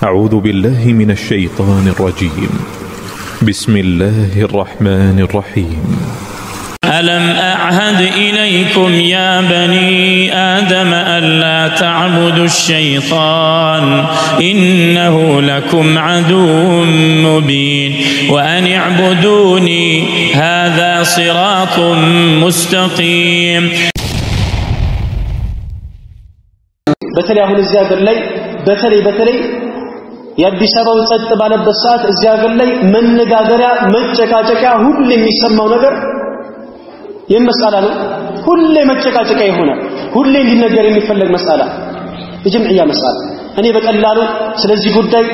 أعوذ بالله من الشيطان الرجيم. بسم الله الرحمن الرحيم. ألم أعهد إليكم يا بني آدم ألا تعبدوا الشيطان إنه لكم عدو مبين وأن اعبدوني هذا صراط مستقيم. بتلي أهون الزيادة اللي بتلي يدي سبب صدق على البساط الزيادة اللي من نجادرة متجكا هو اللي يسمونه نجر يمسألة كل متجكا هنا كل اللي نجار يفلق مسألة جمعية مسألة أنا بتقلله سلزي قدي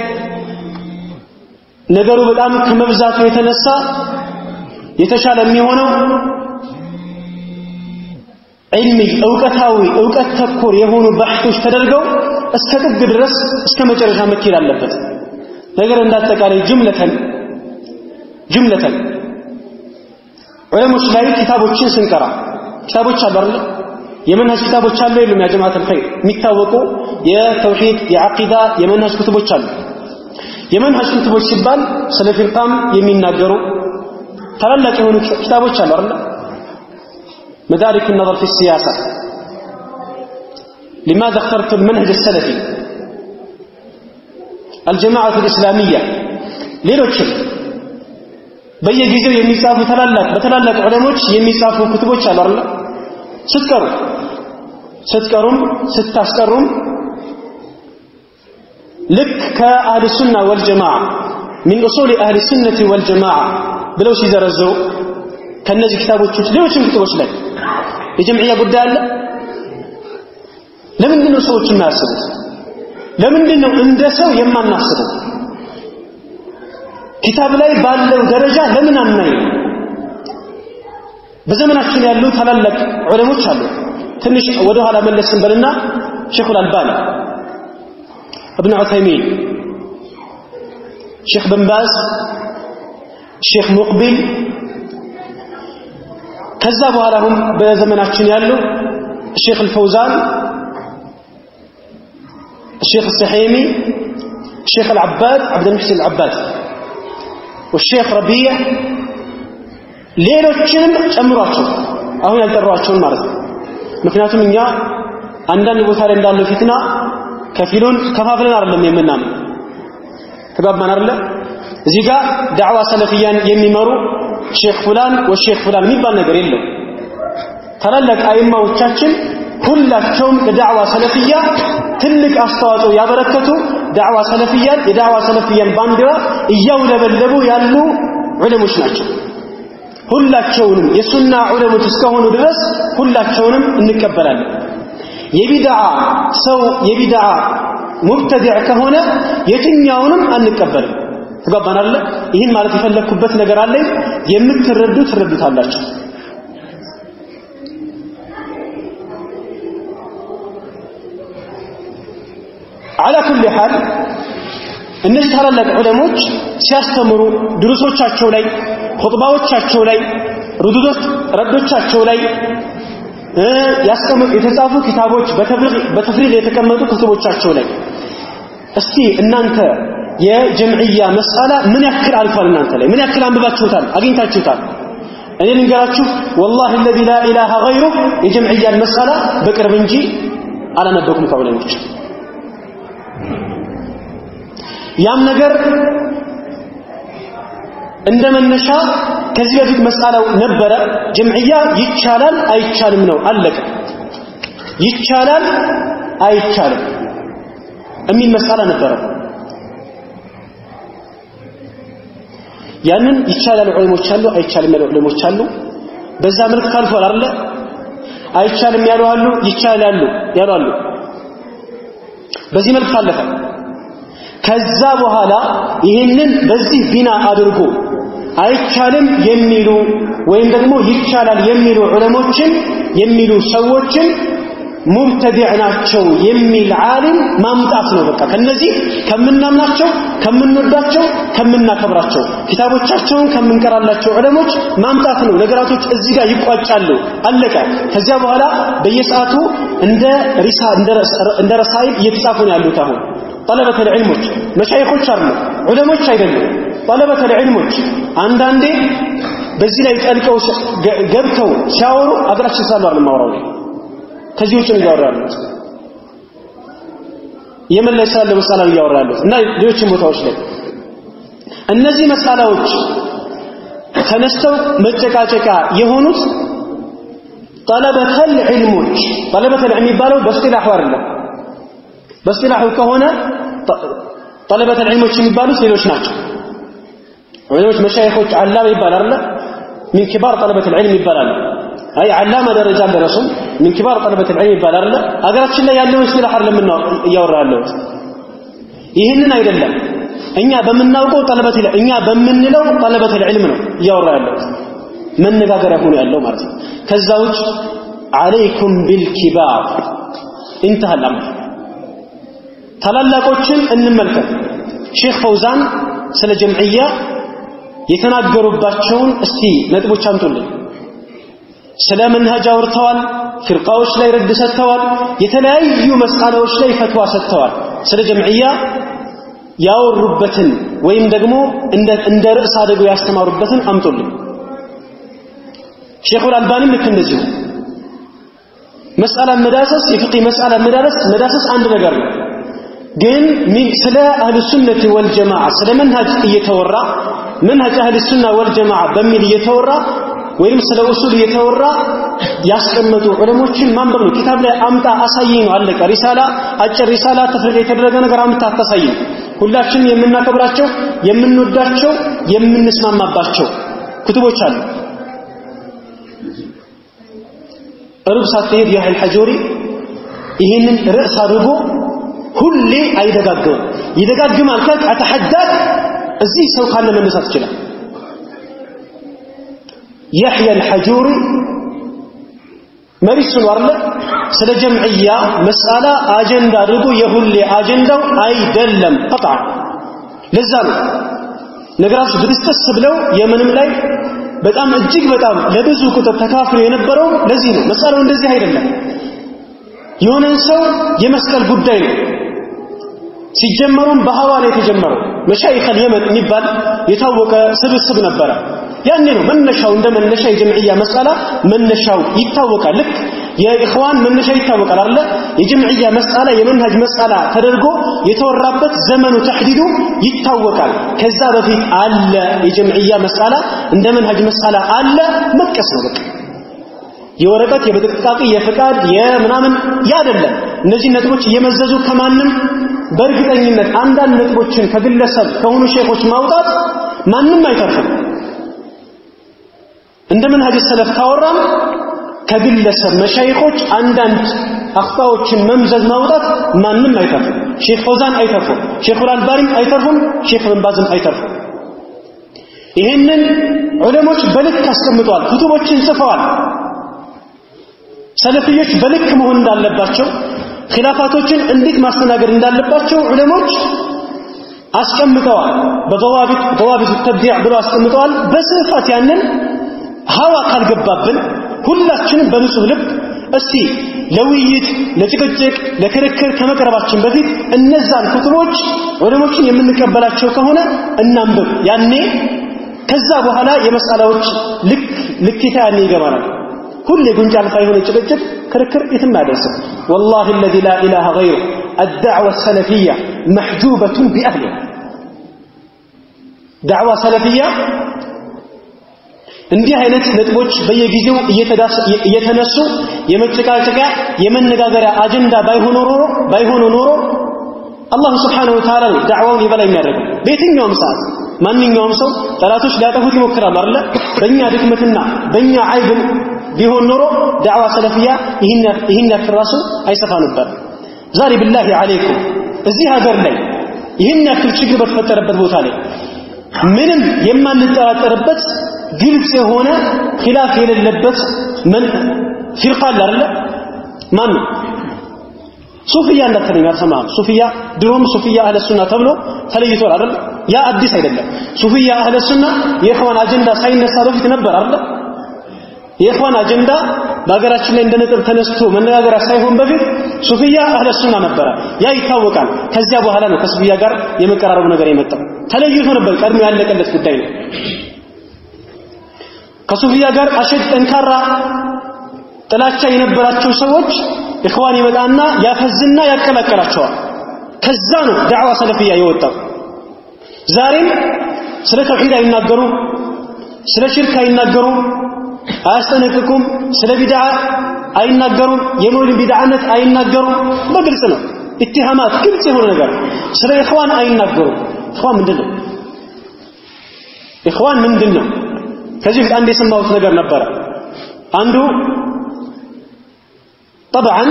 نجارو بدأم كمبزات يتنسى يتشال ميونه علمي أوقات تفكر يهونو بحثوش تدرجو استدق الدرس اسكما جرجها مكير اللبت نجار عندها تقالي جملة علماء الشلاي كتابوችን ስንቀራ كتابوች አሉ አይደል የመንሃጅ كتابوች አሉ የሉም ያ ጀማዓት الخير የሚታወቁ የተውሂድ የአቂዳ የመንሃጅ كتابوች አሉ የመንሃጅ كتابوች ሲባል ስለ ፍርቃም የሚናገሩ ታላላቅ የሆኑ كتابوች አሉ አይደል مدارك النظر في السياسة لماذا اخترت المنهج السلفي الجماعة الإسلامية ሌሎችም በየጊዜው የሚጻፉ በተላላቅ ዑለሞች የሚጻፉ ኩቱቦች አሉ አይደል ስትቀሩም ስታስቀሩም ልክ ከአህለ ሱና ወልጀማዓ من اصول اهل السنه والجماعه ብለው ሲዘረዝሩ ከነዚህ ክታቦች ሌሎችም ክታቦች ላይ የጀምዒያ ጉዳይ አለ ለምንድን ነው ሰዎች የማያስቡት ለምንድን ነው እንደ ሰው የማናስበው كتاب ላይ ባለው ደረጃ ለምን አናይ በዘመናችን ያሉ ታላላቅ ዑለሞች አሉ ትንሽ ወደ ኋላ መለስን በልና ሼኹ አልባኒ ابن عثيمين ሼኽ بن باز ሼኽ ሙቅቢል ከዛ በኋላም በዘመናችን ያሉ ሼኽ الفوزان ሼኽ السحيمي ሼኽ العباد عبد المحسن العباد والشيخ ربيع ሌሎችንም ጨምሯቸው አሁን ያልጠራቸውን ማለት ነው ምክንያቱም እኛ አንዳንድ ቦታ ላይ እንዳለው ፊትና ከፊሉን ከፋፍለን አይደለም የምናምን ተባባን አይደለ እዚህ ጋር ዳዕዋ ሰለፊያን የሚመሩ ሼኽ ፉላን ወሼኽ ፉላን የሚባል ነገር የለም ታላላቅ አይማዎቻችን ሁላቸውም ለዳዕዋ ሰለፊያ ትልቅ አስተዋጽኦ ያበረከቱ ዳዕዋ ሰለፊያን የዳዕዋ ሰለፊያን ባንዲራ እያውለበለቡ ያሉ ዑለሞች ናቸው ሁላቸውንም የሱና ዑለሞች እስከሆኑ ድረስ ሁላቸውንም እንቀበላለን የቢድዓ ሙብተዲዕ ከሆነ የትኛውንም አንቀበልም ተጋባናል ይሄን ማለት የፈለኩበት ነገር አለ ትረዱታላችሁ على كل حال እነዚህ ታላላቅ ዑለሞች ሲያስተምሩ ድሩሶቻቸው ላይ ኹጥባዎቻቸው ላይ ረዶቻቸው ላይ የተጻፉ ክታቦች በተፍሪግ የተቀመጡ ክታቦቻቸው ላይ እስቲ እናንተ የጀምዒያ መስአላ ምን ያክል አልፏል እናንተ ላይ ምን ያክል አንብባችሁታል አግኝታችሁታል እኔ ልንገራችሁ والله الذي لا اله غيره የጀምዒያ መስአላ በቅርብ እንጂ አላነበኩም ከዑለሞች ያም ነገር እንደመነሻ ከዚህ በፊት መስአላው ነበረ ጀምዒያ ይቻላል አይቻልም ነው አለቀ ይቻላል አይቻልም እሚል መስአላ ነበረ ያንን ይቻላል ዑለሞች አሉ አይቻልም ያሉ ዑለሞች አሉ በዛ መልክ ካልፏል አይደል አይቻልም ያሉ አሉ ይቻላል ያሉ አሉ በዚህ መልክ ታለፈ ከዛ በኋላ ይሄንን በዚህ ቢና አድርጎ አይቻልም የሚሉ ወይም ደግሞ ይቻላል የሚሉ ዑለሞችን የሚሉ ሰዎችን ሙብተዲዕ ናቸው የሚል ዓሊም ማምጣት ነው በቃ ከነዚህ ከምናምናቸው ከምንወዳቸው ከምናከብራቸው ኪታቦቻቸውን ከምንቀራላቸው ዑለሞች ማምጣት ነው ነገራቶች እዚህ ጋር ይቋጫሉ አለቀ ከዚያ በኋላ በየሰዓቱ እንደ ረሳይል እየተጻፉ ነው ያሉት አሁን طلبة العلمዎች መሻይኾች አይደሉም ዑለሞች አይደሉም طلبة العلمዎች አንዳንዴ በዚህ ላይ ጠልቀው ገብተው ሲያወሩ አገራችን ሳሉ አይደለም ማወራው ከዚህ ውጭ ነው ያወራሉ የመን ላይ ሳለ መሳላ ያወራሉ እና ሌሎች ቦታዎች ላይ እነዚህ መሳላዎች ተነስተው መጨቃጨቃ የሆኑት طلبة العلمዎች طلبة العلم ይባለው በስጢላህ አይደለም በስጢላህ ከሆነ طلبة العلمዎች የሚባሉት ሌሎች ናቸው ዑለሞች መሻይኾች አላማ ይባላል من كبار طلبة العلم ይባላል አይ አላማ ደረጃ ደረሱ من كبار طلبة العلم ይባላል አገራችን ላይ ያለው ስጢላህ አይደለም ነው ያወራለው ይሄንን አይደለም እኛ በመናውቀው طلبة እኛ በመንለው طلبة العلم ነው ያወራለው መነጋገር ሆኖ ያለው ማለት ነው ከዛውጭ عليكم بالكبار انتهى الامر ታላላቆችን እንመልከት ሼክ ፈውዛን ስለ ጀምዕያ የተናገሩባቸውን እስቲ ነጥቦች አምጡልኝ ስለ መንሃጅ አውርተዋል ፍርቃዎች ላይ ረድ ሰጥተዋል የተለያዩ መስአላዎች ላይ ፈትዋ ሰጥተዋል ስለ ጀምዕያ ያወሩበትን ወይም ደግሞ እንደ ርዕስ አድርገው ያስተማሩበትን አምጡልኝ ሼክ አልባኒ ልክ እንደዚህ መስአላ መዳሰስ የፍቅህ መስአላ መዳሰስ አንድ ነገር ነው ግን ስለ አህሉ ሱነቲ ወልጀማዓ ስለ መንሃጅ እየተወራ መንሃጅ አህሉ ሱና ወልጀማዓ በሚል እየተወራ ወይም ስለ ኡሱል እየተወራ ያስቀመጡ ዑለሞችን ማንበብ ነው ኪታብ ላይ አምጣ አሳየኝ ነው አለቀ ሪሳላ አጭር ሪሳላ ተፍሪቅ የተደረገ ነገር አምጣ አታሳየኝ ሁላችንም የምናከብራቸው የምንወዳቸው የምንስማማባቸው ኩቱቦች አሉ ሩብ ሳትሄድ ያህል ሐጆሪ ይሄንን ርዕስ አድርጎ ሁሌ አይደጋግም ይደጋግማል ካልክ አተሐዳድ እዚህ ሰው ካለ መነሳት ይችላል يحيى الحجوري مريس وارله ስለ ጀምዕያ መስአላ አጀንዳ አድርጎ የሁሌ አጀንዳው አይደለም قطعا ለዛ ነው ነገራችሁ ብትስተስ ብለው የምንም ላይ በጣም እጅግ በጣም ለብዙ ቁጥር ተካፍሎ የነበረው ለዚህ ነው መስአላው እንደዚህ አይደለም የሆነን ሰው የመስቀል ጉዳይ ነው ሲጀመሩም በሐዋ ላይ ተጀመረው መሻይኽ የመን የሚባል የታወቀ ስብስብ ነበር ያኔ ነው መነሻው እንደመነሻ የጀምዕያ መስአላ መነሻው ይታወቃል ልክ የኢኽዋን መነሻ ይታወቃል አይደል የጀምዕያ መስአላ የመንሃጅ መስአላ ተደርጎ የተወራበት ዘመኑ ተህዲዱ ይታወቃል ከዛ በፊት አለ የጀምዕያ መስአላ እንደ መንሃጅ መስአላ አለ መጥቀስ ነው በቃ የወረቀት የበጥቃቂ የፍቃድ የምናምን ያደለም እነዚህ ነጥቦች እየመዘዙ ከማንም በእርግጠኝነት አንዳንድ ነጥቦችን ከግለሰብ ከሆኑ ሼኾች ማውጣት ማንም አይተርፍም እንደ መንሃጅ ሰለፍ ካወራም ከግለሰብ መሻይኾች አንዳንድ አኽጣዎችን መምዘዝ ማውጣት ማንም አይተርፍም ሼክ ፈውዛን አይተርፉም ሼክ አልባኒ አይተርፉም ሼክ ኢብን ባዝም አይተርፉም ይሄንን ዑለሞች በልክ አስቀምጠዋል ኩቱቦችን ጽፈዋል ሰለፊዮች በልክ መሆን እንዳለባቸው ኺላፋቶችን እንዴት ማስተናገድ እንዳለባቸው ዑለሞች አስቀምጠዋል በضوابط التبديع ብለው አስቀምጠዋል በስፋት ያንን ሐዋ ካልገባብን ሁላችንም በንጹህ ልብ እስቲ ለውይይት ለጭቅጭቅ ለክርክር ከመቅረባችን በፊት እነዛን ኩቱቦች ዑለሞችን የምንቀበላቸው ከሆነ እናንብብ ያኔ ከዛ በኋላ የመስአላዎች ልክታ ያኔ ይገባናል كل ጉንጫል ሳይሆን ጭቅጭቅ ክርክር የትም አይደርስም والله الذي لا اله غيره الدعوه السلفيه محجوبه باهلها دعوه سلفيه እንዲህ አይነት ነጥቦች በየጊዜው እየተነሱ የመጨቃጨቂያ የመነጋገሪያ አጀንዳ ባይሆኑ ኖሮ አላህ Subhanahu Wa Ta'ala ዳዕዋውን ይበላ የሚያደርገው በየትኛውም ሰዓት ማንኛውም ሰው ጠላቶች ሊያጠፉት ይሞክራሉ አይደል በእኛ ድክመትና በእኛ አይብ ቢሆን ኖሮ ዳዕዋ ሰለፊያ ይሄን ያክራሱ አይሰፋ ነበር ዛሬ بالله عليكم እዚህ ሀገር ላይ ይሄን ያክል ችግር በተፈጠረበት ቦታ ላይ ምንም የማንጠራጠርበት ግልጽ የሆነ ኺላፍ የሌለበት ፍርቃ አይደል ማን ሱፊያ እንደተለኛ ሰማም ሱፊያ ድሮም ሱፊያ አህለ ሱና ተብሎ ተለይቷል አይደል ያ አዲስ አይደለም ሱፊያ አህለ ሱና የኢኽዋን አጀንዳ ሳይነሳ በፊት ነበር አይደል የኢኽዋን አጀንዳ በአገራችን ላይ እንደነጥብ ተነስቶ መነጋገር ሳይሆን በፊት ሱፊያ አህለ ሱና ነበር ያ ይታወቃል ከዚያ በኋላ ነው ከሱፊያ ጋር የመቀራረቡ ነገር የመጣው ተለይቶ ነበር ቀድሞ ያለቀለት ጉዳይ ነው ከሱፊያ ጋር አሽድ ጠንካራ ጥላቻ የነበራቸው ሰዎች ኢኽዋን ይመጣና ያፈዝና ያከላከላቸዋል ከዛ ነው ዳዕዋ ሰለፊያ የወጣው ዛሬም ስለ ተውሂድ አይናገሩ ስለ ሽርክ አይናገሩ አያስጠነቅቁም ስለ ቢድዓ አይናገሩ የሞል ቢድዓነት አይናገሩ በግልጽ ነው ኢትሃማት ግልጽ የሆነ ነገር ስለ ኢኽዋን አይናገሩ ኢኽዋን ምንድነው ከዚህ አንድ የሰማሁት ነገር ነበር አንዱ طبعا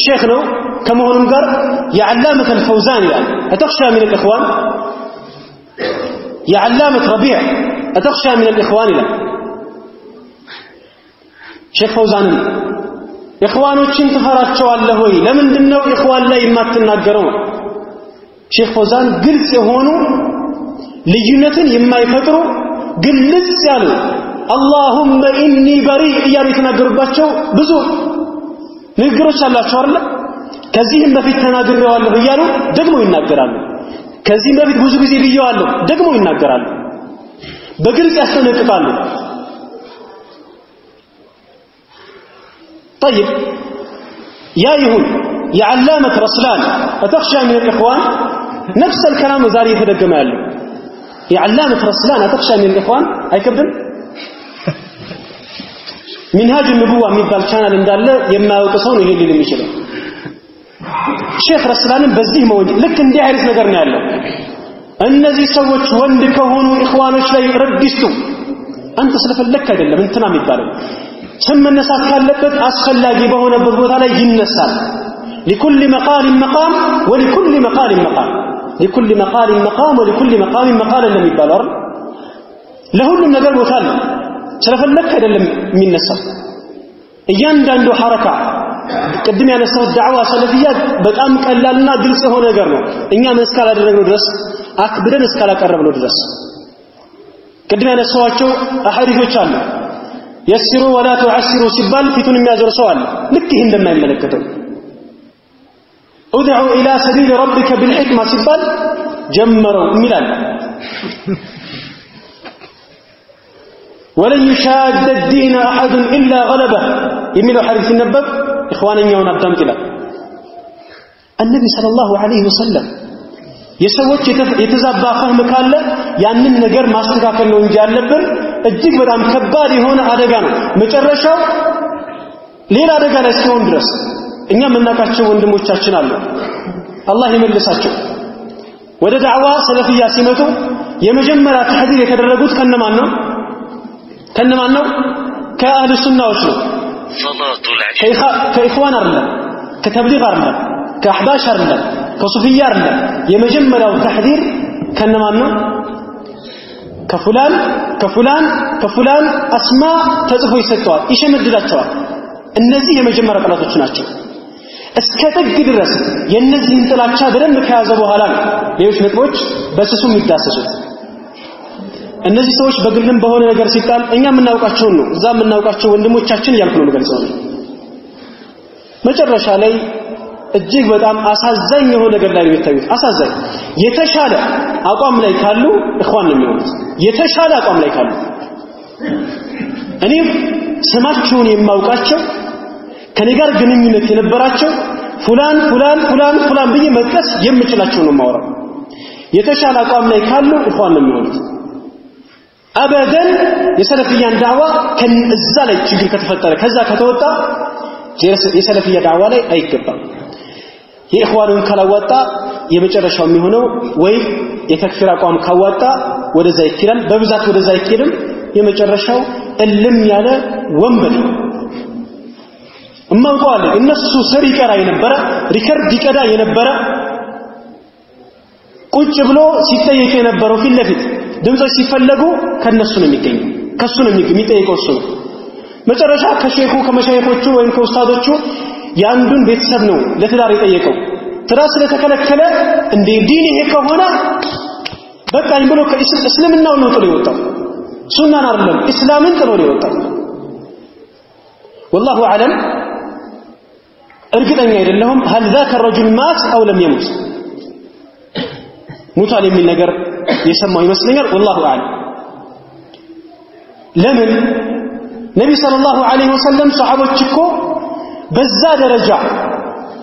شيخ ነው ከመሆኑም ጋር የዓላመተ الفوزان ይላል أتخشى من الإخوان የዓላመተ ربيع أتخشى من الإخوان ይላል ሼክ ፈውዛን ኢኽዋኖችን ትፈራቸዋለህ ወይ ለምንድነው ኢኽዋን ላይ የማትናገረው ሼክ ፈውዛን ግልጽ የሆኑ ልዩነትን የማይፈጥሩ ግልጽ ያሉ اللهم إني بريء እያሉ የተናገሩባቸው ብዙ ንግግሮች አላቸው አይደል ከዚህም በፊት ተናግሬዋለሁ እያሉ ደግሞ ይናገራሉ ከዚህም በፊት ብዙ ጊዜ ብየዋለሁ ደግሞ ይናገራሉ በግልጽ ያስጠነቅቃሉ طيب يا يهون يا علامة رسلان أتخشى من الإخوان نفس الكلام زاري يتدقم له يا علامة رسلان أتخشى من الإخوان أي كبدن منهاج النبوة من بالشانل اندالله يما يقصون يهي اللي ميشله شيخ رسلان بزيه موجه لك اندي عرف نقرنا له النزي سوت وند كهونوا إخوانوش لا يردستوا أنت سلف لك هذا اللي من تنام يبالو ثم النساء كاللبت أسخلاقي بهنا بضبط عليه النساء لكل مقال مقام ولكل مقال مقام لكل مقال مقام ولكل مقام مقال لم يبالر لهم نقر وثال سلفلك هذا من نساء እያንዳንዱ ሐረካ ቅድም ያነሳው ዳዕዋ ሰለፊያት በጣም ቀላልና ግልጽ የሆነ ነገር ነው እኛ ምን እስካላደረግነው ድረስ አክብደን እስካላቀረብነው ድረስ ቅድም ያነሳዋቸው አሐዲሶች አሉ የስሩ ወላ ተዓስሩ ሲባል ፊቱን የሚያዘርሰው አለ ልክ ይሄ እንደማይመለከተው ادعو الى سبيل ربك بالحكمه ሲባል ጀመረው የሚላል ولن يشاد الدين احد الا غلبه የሚለው ሐዲስ ሲነበብ ኢኽዋንኛውን አዳምጥ ይላል النبي صلى الله عليه وسلم የሰዎች የተዛባ ፈህም ካለ ያንን ነገር ማስተካከል ነው እንጂ ያለብን እጅግ በጣም ከባድ የሆነ አደጋ ነው መጨረሻው ሌላ አደጋ ላይ ሲሆን ድረስ እኛ መናቃቸው ወንድሞቻችን አሉ አላህ ይመልሳቸው ወደ ዳዕዋ ሰለፊያ ሲመጡ የመጀመሪያ ተህዲር የተደረጉት ከነማን ነው ከአህሉ ሱናዎች ነው ከኢኽዋን አይደለም ከተብሊግ አይደለም ከአህባሽ አይደለም ከሱፊያ አይደለም የመጀመሪያው ተህዲር ከነማን ነው ከፉላን አስማ ተጽፎ ይሰጣዋል ይሸመድዳቸዋል እነዚህ የመጀመሪያ ጠላቶች ናቸው እስከ ጥግ ድረስ የነዚህን ጥላቻ በደንብ ከያዘ በኋላ ሌሎች ነጥቦች በስሱም ይዳሰሱት እነዚህ ሰዎች በግልም በሆነ ነገር ሲጣል እኛ የምናውቃቸው ነው እዛ የምናውቃቸው ወንድሞቻችን ያልኩ ነው ገልጸው መጨረሻ ላይ እጅግ በጣም አሳዛኝ የሆነ ነገር ላይ የሚታዩት አሳዛኝ የተሻለ አቋም ላይ ካሉ ኢኽዋን ነው የሚሆኑት የተሻለ አቋም ላይ ካሉ እኔ ስማቸውን የማውቃቸው ከኔ ጋር ግንኙነት የነበራቸው ፉላን ብዬ መጥቀስ የምችላቸው ነው ማወራው የተሻለ አቋም ላይ ካሉ ኢኽዋን ነው የሚሆኑት አበደን የሰለፊያን ዳዕዋ ከዛ ላይ ችግር ከተፈጠረ ከዛ ከተወጣ የሰለፊያ ዳዕዋ ላይ አይገባም የኢኽዋኑን ካላዋጣ የመጨረሻው የሚሆነው ወይ የተክፊር አቋም ካዋጣ ወደዛ ይከራል በብዛት ወደዛ ይከድም የመጨረሻው እልም ያለ ወንበዴ እማውቀዋለ እነሱ ስር ይቀራ የነበረ ሪከርድ ይቀዳ የነበረ ቁጭ ብሎ ሲጠየቅ የነበረው ፊት ለፊት ድምጾች ሲፈለጉ ከነሱ ነው የሚገኘው ከሱ ነው የሚጠየቀው እሱ መጨረሻ ከሼኹ ከመሻይኾቹ ወይም ከኡስታዶቹ ያንዱን ቤተሰብ ነው ለትዳር የጠየቀው ትዳር ስለተከለከለ እንደ ዲን ይሄ ከሆነ በቃኝ ብሎ ከእስልምናው ነው ጥሎ የወጣው ሱናን አይደለም እስላምን ጥሎ ነው የወጣው والله أعلم እርግጠኛ አይደለሁም هل ذاك الرجل مات أو لم يمت ሙታል የሚል ነገር የሰማው ይመስለኛል والله أعلم ለምን ነብይ ሰለላሁ ዐለይሂ ወሰለም ሰሃቦች እኮ በዛ ደረጃ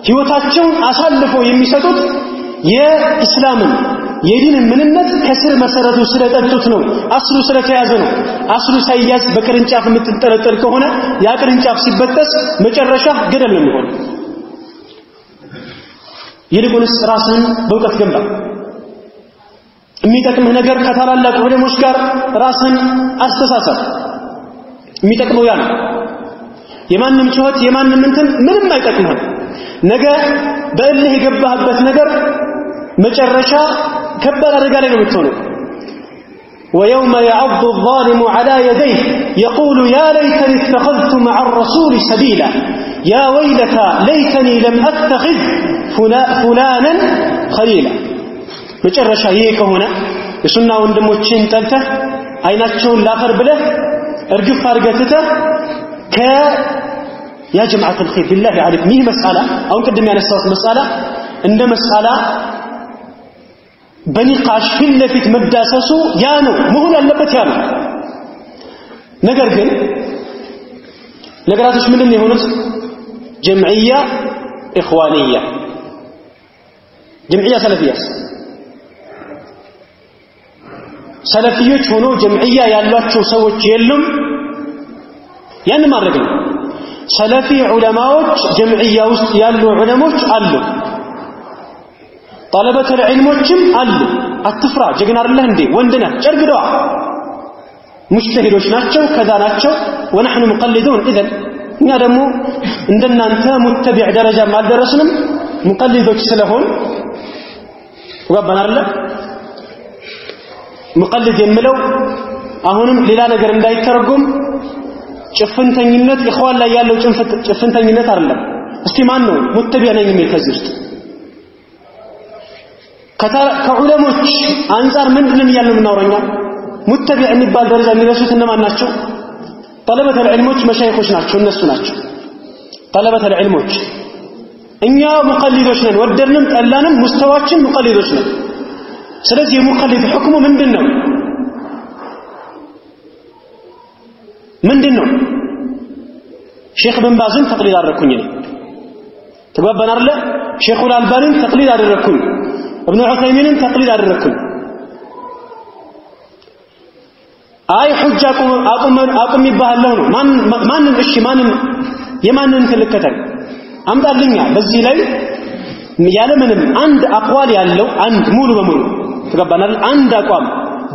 ህይወታቸውን አሳልፈው የሚሰጡት የእስላምን የዲንን ምንነት ከስር መሰረቱ ስለጠጡት ነው አስሉ ስለተያዘ ነው አስሉ ሳይያዝ በቅርንጫፍ የምትጠለጠል ከሆነ ያ ቅርንጫፍ ሲበጠስ መጨረሻ ገደል ነው የሚሆነው ይልቁንስ ራስን በእውቀት ገንባ የሚጠቅምህ ነገር ከታላላቅ ዑለሞች ጋር ራስን አስተሳሰብ የሚጠቅመው ያ ነው የማንንም ጩኸት የማንንም እንትን ምንም አይጠቅምህም ነገ በእልህ የገባህበት ነገር መጨረሻ ከባድ አደጋ ላይ ነው የምትሆነው ويوم يعض الظالم على يديه يقول يا ليتني اتخذت مع الرسول سبيلا يا ويلتى ليتني لم اتخذ فلانا خليلا መጨረሻ ይሄ ከሆነ የሱና ወንድሞችን ጠልተህ አይናቸውን ላፈር ብለህ እርግፍ አርገትተህ يا جماعة الخير بالله عليكم ይህ መስአላ አሁን ቅድም ያነሳሁት መስአላ እንደ መስአላ በኒቃሽ ፊት ለፊት መዳሰሱ ያ ነው መሆን ያለበት ያ ነው ነገር ግን ነገራቶች ምንድን ነው የሆኑት ጀምዕያ ኢኽዋንያ ጀምዕያ ሰለፊያስ ሰለፊዮች ሆኖ ጀምዕያ ያሏቸው ሰዎች የሉም ያን ማድረግ ነው ሰለፊ ዑለማዎች ጀምዕያ ውስጥ ያሉ ዑለሞች አሉ طلبة العلمዎችም አሉ አትፍራ ጀግና አይደለህ እንዴ ወንድና ጨርግደዋ ሙጅተሂዶች ናቸው ከዛ ናቸው ونحن مقلدون اذا እኛ ደግሞ እንደናንተ ሙተቢዕ ደረጃ ማልደረስንም ሙቀሊዶች ስለሆን ወባና አይደለ ሙቀሊድ የሚለው አሁንም ሌላ ነገር እንዳይተረጎም ጭፍንተኝነት ኢኽዋን ላይ ያለው ጭፍንተኝነት አይደለም እስቲ ማን ነው ሙተቢዕ ነኝ የሚል ከዚህ ውስጥ ከዑለሞች አንፃር ምንድነው ያለው ምናወራኛ ሙተቢዕ የሚባል ደረጃ የሚደርሱት እነማን ናቸው طلبة العلمዎች መሻይኾች ናቸው እነሱ ናቸው طلبة العلمዎች እኛ ሙቀሊዶች ነን ወደድንም ጠላንም ሙስተዋችን ሙቀሊዶች ነን ስለዚህ ሙቀሊድ ሁክሙ ምንድነው ሼክ ኢብን ባዝን ተቅሊድ አደረኩኝ ነው ተግባባን አይደለ ሼክ አልባኒን ተቅሊድ አደረኩኝ ابن عثيمين تقليد አደረኩኝ አይ ሁጃ አቁም ይባላል ነው ማንን እሺ ማንን የማንን ተልከተል አምጣልኛ በዚህ ላይ ያለምንም አንድ አቋል ያለው አንድ ሙሉ በሙሉ ተገባናል አንድ አቋም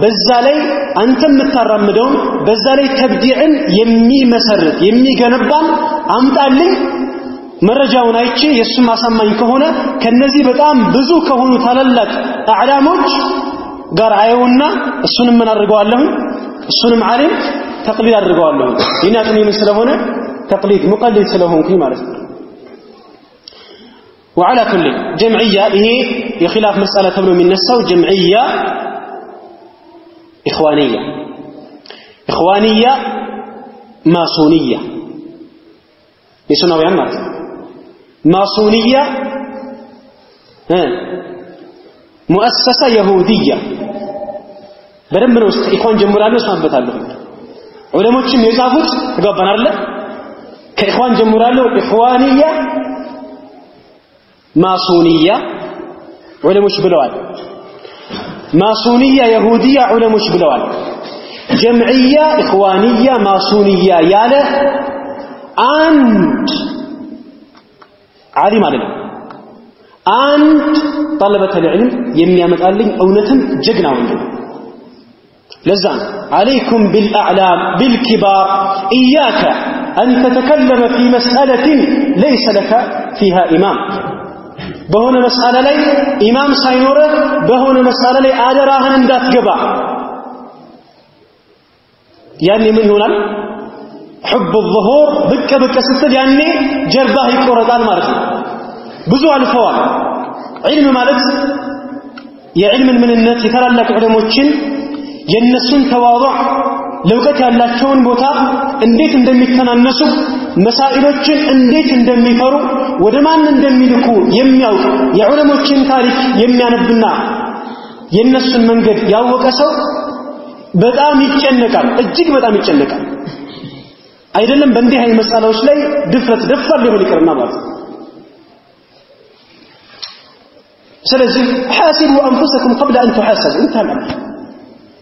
በዛ ላይ አንተ የምታራምደው በዛ ላይ ተብዲዕን የሚመሰርት የሚገነባን አምጣልኝ መረጃውን አይቼ የሱ ማሳማኝ ከሆነ ከነዚህ በጣም ብዙ ከሆኑ ታላላቅ አዕላሞች ጋር አይውና እሱንም ምን አድርገዋለሁ እሱንም ዓሊም ተቅሊድ አድርገዋለሁ ይናጥኒ ምን ስለሆነ ተቅሊድ ሙቀሊድ ስለሆንኩኝ ማለት ነው وعلى كل جمعيه ይሄ የኺላፍ መስአላ ተብሎ የሚነሳው جمعيه اخوانيه ماسونيه የሱናውያን ማለት ነው ماسونية مؤسسة يهودية بدم من إخوان جمهورية اسمها بتعلق علماء يزافوت تقابلنا الله كإخوان جمهورية إخوانية ماسونية علماء بلوان ماسونية يهودية علماء بلوان جمعية إخوانية ماسونية ياله and عالم علم አንድ طلبة العلم የሚያመጣልኝ እውነትን ጀግና ወንድ ለዛ عليكم بالاعلام بالكبار اياك ان تتكلم في مساله ليس لك فيها امام በሆነ መስአላ ላይ ኢማም ሳይኖር በሆነ መስአላ ላይ አደራህን እንዳትገባ ያኔ ምን ይሆናል حب الظهور بك ስትል ያኔ ጀርባህ ይቆረጣል ማለት ነው ብዙ አልፈዋል ዒልም ማለት የዒልምን ምንነት የተላላቅ ዑለሞችን የነሱን ተዋضع ለውቀት ያላቸውን ቦታ እንዴት እንደሚተናነሱ መሳኢሎችን እንዴት እንደሚፈሩ ወደ ማን እንደሚልኩ የሚያውቅ የዑለሞችን ታሪክ የሚያነብና የነሱን መንገድ ያወቀ ሰው በጣም ይጨነቃል እጅግ በጣም ይጨነቃል አይደለም በእንዲህ አይነት መሳላዎች ላይ ድፍረት ደፋር ሊሆን ይቀርና ማለት ስለዚህ حاسبوا انفسكم قبل ان تحاسبوا انتهى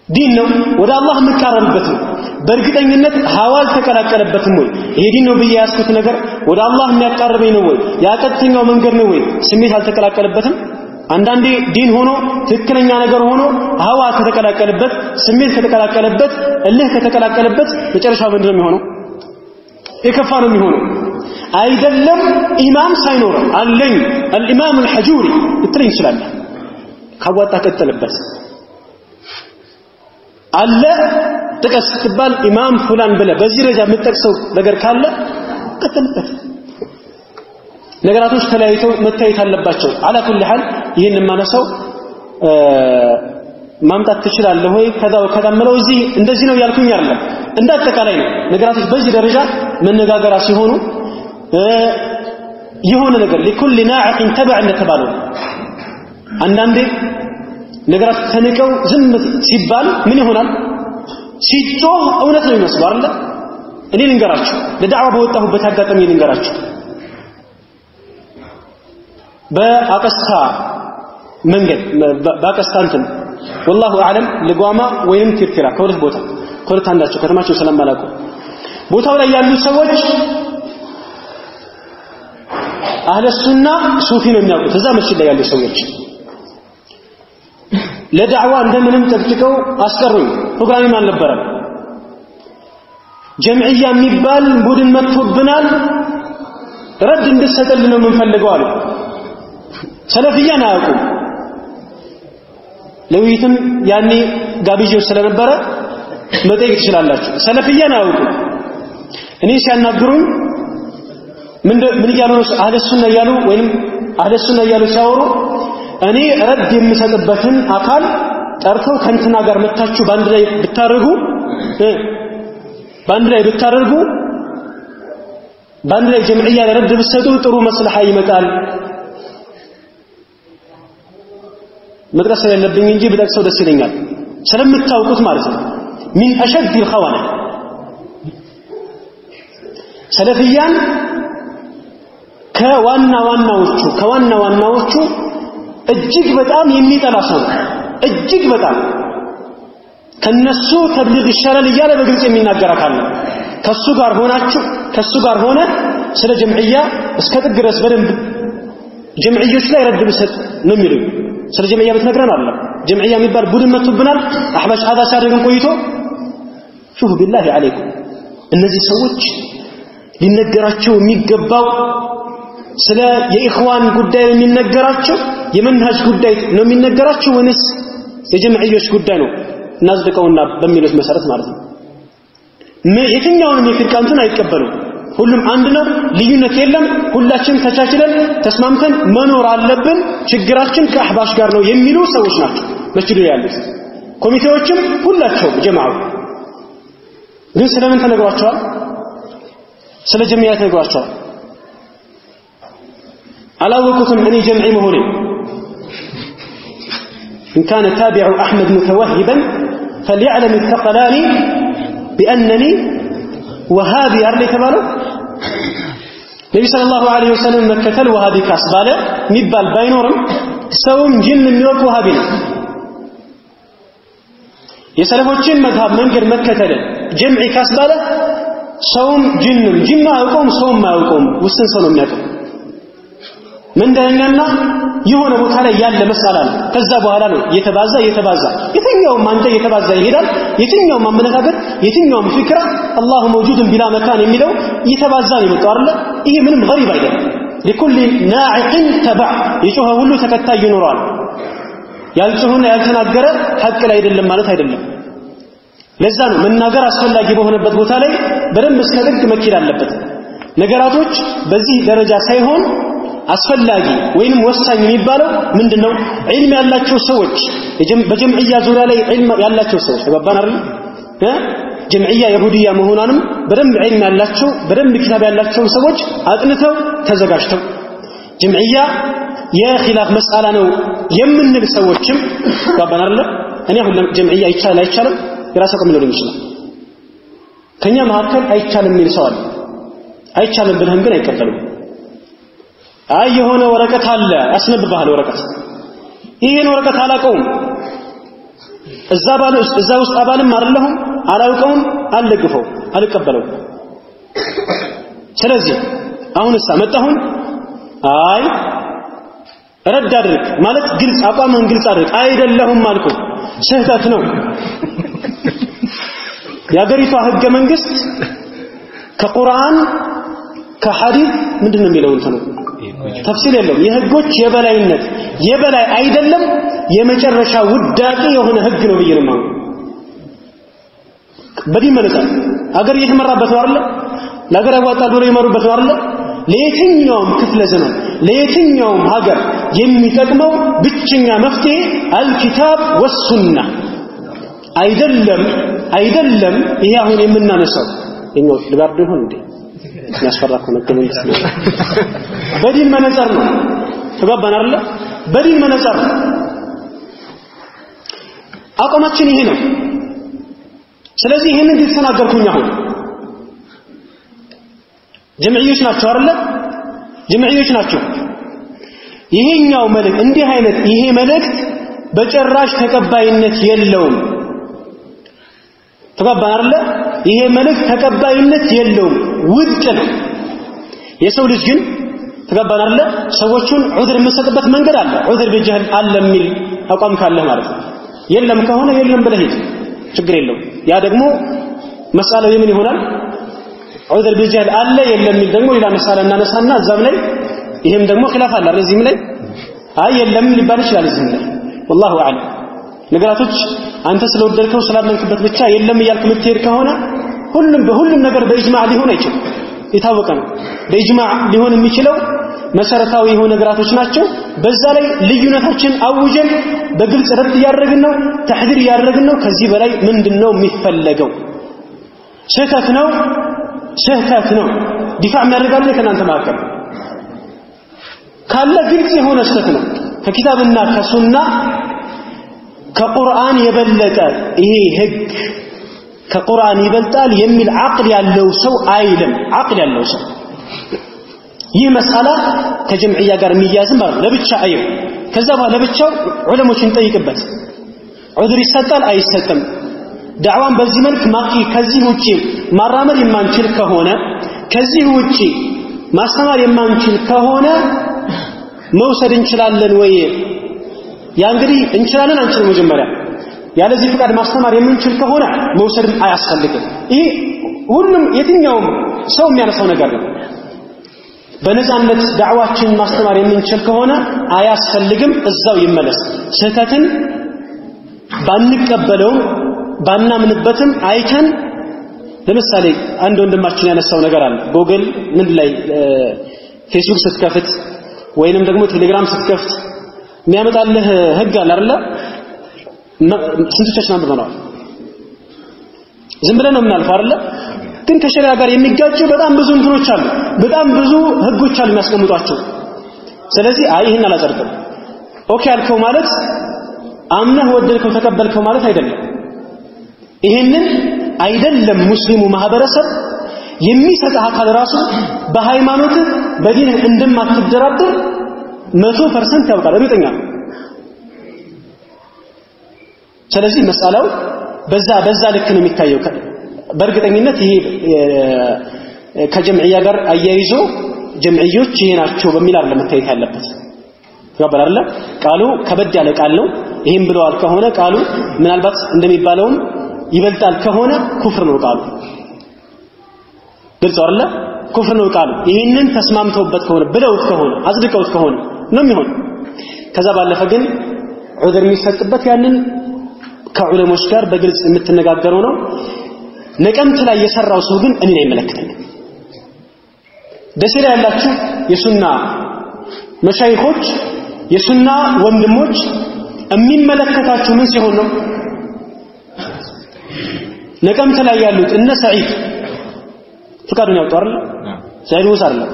ዲን ነው ወደ አላህ መቃረብበት ነው በእርግጠኝነት ሐዋል ተከላከለበትም ወይ ይሄ ዲን ነው በያስኩት ነገር ወደ አላህ የሚያቃርበኝ ነው ወይ ያቀጥተኛው መንገድ ነው ወይ ስሜት አልተከላከለበትም አንዳንዴ ዲን ሆኖ ትክክለኛ ነገር ሆኖ ሐዋ ከተከላከለበት ስሜት ከተከላከለበት እልህ ከተከላከለበት መጨረሻው ምንድነው የሚሆነው የከፋ ነው የሚሆነው አይደለም ኢማም ሳይኖር አለኝ الامام الحجوري ልትለኝ ይችላል ካዋጣ ከተለበት አለ ጥቀስ ትባል ኢማም ፉላን ብለ በዚህ ደረጃ የምትጠቅሰው ነገር ካለ ከተለበት ነገራቶች ተለያይተው መታየት አለባቸው አላ ኩል ሐል ይሄን ማነሳው ማምጣት ትችላለህ ወይ ከዛው ከዳመለው እዚህ እንደዚህ ነው ያልኩኝ አይደለም እንዳጠቃላይ ነው ነገራቶች በዚህ ደረጃ መነጋገራ ሲሆኑ የሆነ ነገር ለኩል ናዕቅ ተبع እንደተባለው አንዳንዴ ነገራት ተንቀው ዝም ሲባል ምን ይሆናል ሲጮህ እውነት ነው ይመስላል አይደል እኔ ልንገራችሁ ለዳዕዋ በወጣሁበት አጋጣሚ ልንገራችሁ በአቀስታ መንገድ በአቀስታንትን والله اعلم ለጓማ ወይም ትርትራ ከሁለት ቦታ ከሁለት አንዳቸው ከተማቸው ሰላም አላቁ ቦታው ላይ ያሉ ሰዎች አህለ ሱና ሱፊ ነው የሚያውቁት እዛ መስጂድ ላይ ያሉ ሰዎች ለዳዕዋ እንደምንም ተጥቅቀው አስቀሩኝ ፕሮግራም አልነበረም ጀምዕያ የሚባል ቡድን መጥቶብናል ረድ እንድሰጠልን ነው የምንፈልገው አሉ ሰለፊያን አያውቁም ለውይይትም ያኔ ጋብዤው ስለነበረ መጠየቅ ትችላላችሁ ሰለፊያን አያውቁም እኔ ሲያናግሩኝ ምን ያሉ አህለ ሱና ያሉ ወይንም አህለ ሱና ያሉ ሲያወሩ እኔ ረድ የምሰጥበትን አካል ጠርተው ከንትና ጋር መታችሁ ባንድ ላይ ብታረጉ ባንድ ላይ ጀምዕያ ረድ ብሰጡ ጥሩ መስለሃ ይመጣል መድረስ ያለብኝ እንጂ በጠቅሰው ደስ ይለኛል ስለምታውቁት ማለት ነው من اشد الخونه ሰለፊያን ከዋና ዋናዎቹ እጅግ በጣም የሚጠላ ሰው እጅግ በጣም ከነሱ ተብሊግ ይሻላል ይያለ በግልጽ የሚናገር አካል ነው ከሱ ጋር ሆነ ስለ ጀምዕያ እስከ ጥግ ድረስ በደንብ ጀምዕዮች ላይ ረድ ብሰጥ ነው የሚሉኝ ስለ ጀምዕያ በተነገረን አለ ጀምዕያ የሚባል ቡድን መጥቶብናል አህባሽ هذا ሲያደርግን ቆይቶ شوف بالله عليكم እነዚህ ሰዎች ሊነገራቸው የሚገባው ስለ የኢኽዋን ጉዳይ የሚነገራቸው የመንሃጅ ጉዳይ ነው የሚነገራቸው ወንስ የጀምዕዮች ጉዳይ ነው እናዝደቀውና በሚሉት መሰረት ማለት ነው የትኛውንም የፍርቃንቱን አይቀበሉ ሁሉም አንድ ነው ልዩነት የለም ሁላችንም ተቻችለን ተስማምተን መኖር አለብን ችግራችን ከአህባሽ ጋር ነው የሚሉ ሰዎች ናቸው መስጂዱ ያሉት ኮሚቴዎችም ሁላቸው ጀማዓው ግን ስለምን ተነግሯቸዋል ስለ ጀምዕያ ተነግሯቸዋል አላወቁትም እኔ ጀምዒ መሆኔ إن كان تابع أحمد متوهبا فليعلم الثقلاني بأنني وهابي أرلي تبالو النبي صلى الله عليه وسلم مكتل وهابي كاسبالة مبال باينورم سوم جن ميوك وهابي يسلفوچين مذهب منجر مكتل جمعي كاسبالة سوم جن ما يقوم سوم ما يقوم وسن سنو مياكم من دهننا የሆነ ቦታ ላይ ያለ መስአላ ነው ከዛ በኋላ ነው የተባዛ የትኛውም አንተ የተባዛ ይሄዳል የትኛውም አመለካከት የትኛውም ፍክራ አላሁ موجود بلا مكان የሚለው የተባዛ ነው የመጣው አይደል ይሄ ምንም غريب አይደለም لكل ناعق تبع ይጮህ ሁሉ ተከታይ ይኖራል ያልጮህና ያልተናገረ ሐቅ ላይ አይደለም ማለት አይደለም ለዛ ነው መናገር አስፈላጊ በሆነበት ቦታ ላይ በደንብ እስከደግ መኪድ አለበት ነገራቶች በዚህ ደረጃ ሳይሆን አስፈላጊ ወይንም ወሳኝ የሚባለው ምንድነው ዒልም ያላቸው ሰዎች በጀምዕያ ዙሪያ ላይ ዒልም ያላቸው ሰዎች ተባባን አይደል ጀምዕያ የሁዲያ መሆኗንም በደንብ ዒልም ያላቸው በደንብ ኪታብ ያላቸው ሰዎች አጥንተው ተዘጋጅተው ጀምዕያ የኺላፍ መስአላ ነው የምንል ሰዎችም ባባናለ እኔ አሁን ጀምዕያ ይቻላል አይቻልም የራሱ አቅም ሊሆን ይችላል ከኛ መካከል አይቻልም የሚል ሰው አለ አይቻልም ብለህም ግን አይቀበልም አይ የሆነ ወረቀት አለ ያስነብባል ወረቀት ይሄን ወረቀት አላቀውም እዛ ውስጥ አባልም አይደለሁም አላውቀውም አልደግፈው አልቀበለው ስለዚህ አሁንስ መጣሁን አይ ረድ አድርግ ማለት ግልጽ አቋምን ግልጽ አድርግ አይደለሁም ማልኩ ስህተት ነው ያገሪቷ ህገ መንግስት ከቁርአን ከሐዲስ ምንድነው የሚለው እንት ነው ተፍሲል የለም የህጎች የበላይነት የበላይ አይደለም የመጨረሻ ውዳቂ የሆነ ህግ ነው ብየነው በዲን መለሳ አገር እየተመራበት ነው አይደል ለሀገር ያዋጣል ብሎ የመሩበት ነው አይደል ለየትኛውም ክፍለ ዘመን ለየትኛውም ሀገር የሚጠቅመው ብቸኛ መፍትሄ አልኪታብ ወሱና አይደለም ይሄ አሁን የምናነሳው የኛው ልባርዶ ይሆን እንዴ ያስፈራኩ ነገር ነው በዲን መነጽር ነው ተባባን አይደል በዲን መነጽር አቋማችን ይሄ ነው ስለዚህ ይሄንን ተናገርኩኝ አሁን ጀምዕዮች ናቸው አይደል ጀምዕዮች ናቸው ይሄኛው መልእክት እንዲህ አይነት ይሄ መልእክት በጭራሽ ተቀባይነት የለውም ተባባን አይደል ይሄ መልእክት ተቀባይነት የለውም ውድቅ ነው የሰው ልጅ ግን ተባባን አይደል ሰዎችን ዑድር የምንሰጥበት መንገድ አለ ዑድር በጀህል አለ የሚል አቋም ካለ ማለት ነው የለም ከሆነ የለም ብለህ ሂድ ችግር የለውም ያ ደግሞ መስአላው የምን ይሆናል ዑድር በጀህል አለ የለም የሚል ደግሞ ሌላ መስአላ እናነሳና እዛም ላይ ይሄም ደግሞ ኺላፍ አለ እዚህም ላይ አይ የለም ሊባል ይችላል እዚህም ላይ والله اعلم ነገራቶች አንተ ስለወደድከው ስላመንክበት ብቻ የለም እያልክ ምትሄድ ከሆነ በሁሉም ነገር በኢጅማዕ ሊሆን አይችልም የታወቀ ነው በኢጅማዕ ሊሆን የሚችለው መሰረታዊ የሆኑ ነገራቶች ናቸው በዛ ላይ ልዩነታችን አውጀን በግልጽ ረድ ያደረግን ነው ተሕዲር ያደረግን ነው ከዚህ በላይ ምንድነው የሚፈለገው ስህተት ነው ዲፋዕ የሚያደርጋለ ከናንተ ማከል ካለ ግልጽ የሆነ ስህተት ነው ከኪታብና ከሱና ከቁርአን የበለጠ ይሄ ህግ ከቁርአን ይበልጣል የሚል አቅል ያለው ሰው አይልም አቅል ያለው ሰው ይህ መስአላ ከጀምዕያ ጋር የሚያዝም ማለት ለብቻ አይው ከዛ በኋላ ለብቻው ዑለሞችን ጠይቅበት ዑድር ይሰጣል አይሰጥም ዳዕዋን በዚህ መልክ ማቂ ከዚህ ውጪ ማራመድ የማንችል ከሆነ ከዚህ ውጪ ማስተማር የማንችል ከሆነ መውሰድ እንችላለን ወይ ያ እንግዲህ እንችላለን አንችልም መጀመሪያ ያለዚህ ፍቃድ ማስተማር የምንችል ከሆነ መውሰድም አያስፈልግም ይሄ ሁሉም የትኛውም ሰው የሚያነሳው ነገር ነው በነፃነት ዳዕዋችን ማስተማር የምንችል ከሆነ አያስፈልግም እዛው ይመለስ ስህተትን ባንቀበለውም ባናምንበትም አይተን ለምሳሌ አንድ ወንድማችን ያነሳው ነገር አለ ጎግል ምን ላይ ፌስቡክ ስትከፍት ወይንም ደግሞ ቴሌግራም ስትከፍት የሚያመጣልህ ህግ አለ አይደል ስንቶቻችን አንብበናል ዝም ብለን ነው የምናልፈው አይደል ግን ከሸሪዓ ጋር የሚጋጩ በጣም ብዙ እንትኖች አሉ በጣም ብዙ ህጎች አሉ የሚያስቀምጧቸው ስለዚህ አይ ይሄን አላጸድቅም ኦኬ አልከው ማለት አምነህ ወደድከው ተቀበልከው ማለት አይደለም ይሄንን አይደለም ሙስሊሙ ማህበረሰብ የሚሰጥ አካል ራሱ በሃይማኖት በዲን እንደማትደራደር 100% ያውቃል እርግጠኛ ነው ስለዚህ መስአላው በዛ ልክ ነው የሚታየው በእርግጠኝነት ይሄ ከጀምዕያ ጋር አያይዞ ጀምዕዮች ይሄ ናቸው በሚል አይደለም መታየት ያለበት ተባባል አይደል ቃሉ ከበድ ያለ ቃል ነው ይሄን ብለዋል ከሆነ ቃሉ ምናልባት እንደሚባለው ይበልጣል ከሆነ ኩፍር ነው ቃሉ ግልጽ አይደል ኩፍር ነው ቃሉ ይሄንን ተስማምተውበት ከሆነ ብለውት ከሆነ አጽድቀውት ከሆነ ነው የሚሆን ከዛ ባለፈ ግን ዑድር የሚሰጥበት ያንን ከዑለሞች ጋር በግልጽ የምትነጋገረው ነው ነቀምት ላይ የሰራው ሰው ግን እኔን አይመለከተኝም ደሴ ላይ ያላችሁ የሱና መሻይኾች የሱና ወንድሞች የሚመለከታችሁ ምን ሲሆን ነው ነቀምት ላይ ያሉት እነ ሰዒድ ፍቃዱን ያወጡ አይደል ሰዒድ ሙሳ አይደል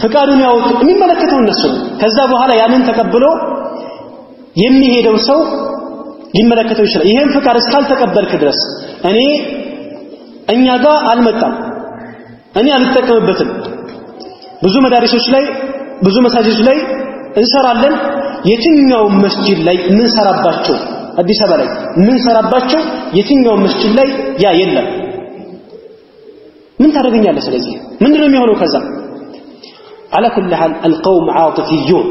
ፍቃዱን ያወጡ የሚመለከተው እነሱ ከዛ በኋላ ያንን ተቀብሎ የሚሄደው ሰው ሊመለከተው ይችላል ይሄን ፍቃድ እስካልተቀበልክ ድረስ እኛ ጋር አልመጣም እኔ አልተጠቀምበትም ብዙ መዳሪሶች ላይ ብዙ መሳጅዶች ላይ እንሰራለን የትኛው መስጂድ ላይ ምን ሰራባቸው አዲስ አበባ ላይ ምን ሰራባቸው የትኛው መስጂድ ላይ ያ የለም ምን ታደርገኛለህ ስለዚህ ምንድነው የሚሆነው ከዛ على كل حال القوم عاطفيون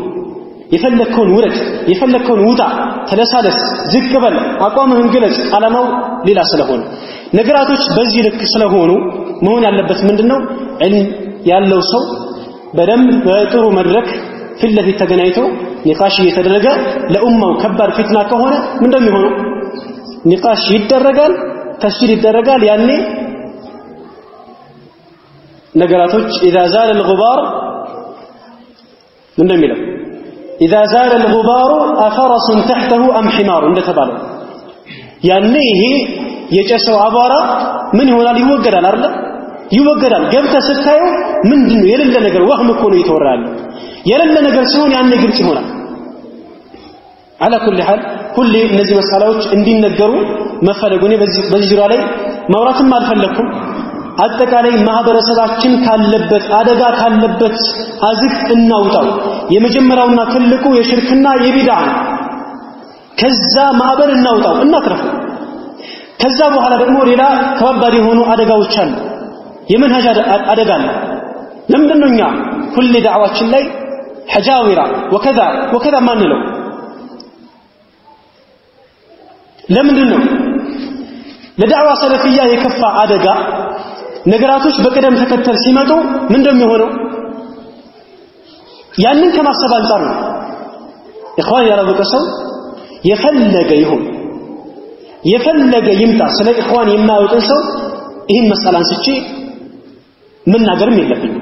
يفلكون ورد يفلكون وضع تلسالس ዝቅበል አቋምህን ግለጽ አላማው ሌላ ስለሆነ ነገራቶች በዚህ ልክ ስለሆኑ መሆን ያለበት ምንድነው ዒልም ያለው ሰው በደንብ በጥሩ መድረክ ፊት ለፊት ተገናኝተው ኒቃሽ እየተደረገ ለኡማው ከባድ ፊትና ከሆነ ምንድነው የሚሆነው ኒቃሽ ይደረጋል ተፍሲር ይደረጋል ያኔ ነገራቶች اذا زال الغبار ምንድነው የሚለው اذا زال الغبار افرس تحته ام حمار እንደተባለው ያኔ ይሄ የጨሰው አቧራ ምን ይሆናል ይወገዳል አይደል ይወገዳል ገብተ ስታየው ምንድነው የሌለ ነገር ወህም እኮ ነው ይተወራል የሌለ ነገር ሲሆን ያኔ ግልጽ ይሆናል على كل حال ሁሌ እነዚህ መስአላዎች እንዲነገሩ መፈለጉኔ በዚህ ዙሪያ ላይ ማውራትም አልፈለኩም አጠቃላይ ማህበረሰባችን ካለበት አደጋ ካለበት አዝቅ እናውጣው የመጀመሪያውና ትልቁ የሽርክና የቢድዓ ከዛ ማዕበል እናውጣው እናትረፍ ከዛ በኋላ ደግሞ ሌላ ከባድ የሆኑ አደጋዎች አሉ የመንሃጅ አደጋ አለ ለምንድነው እኛ ሁሌ ዳዕዋችን ላይ ሐጃዊራ ወከዛ ማንለው ለምንድነው ለዳዕዋ ሰለፊያ የከፋ አደጋ ነገራቶች በቀደም ተከተል ሲመጡ ምንድነው የሚሆነው ያንን ከማሰብ አንፃር ነው ኢኽዋን ያላወቀ ሰው የፈለገ ይምጣ ስለ ኢኽዋን የማያውቅ ሰው ይህን መስአላን ስጪ መናገርም የለብኝም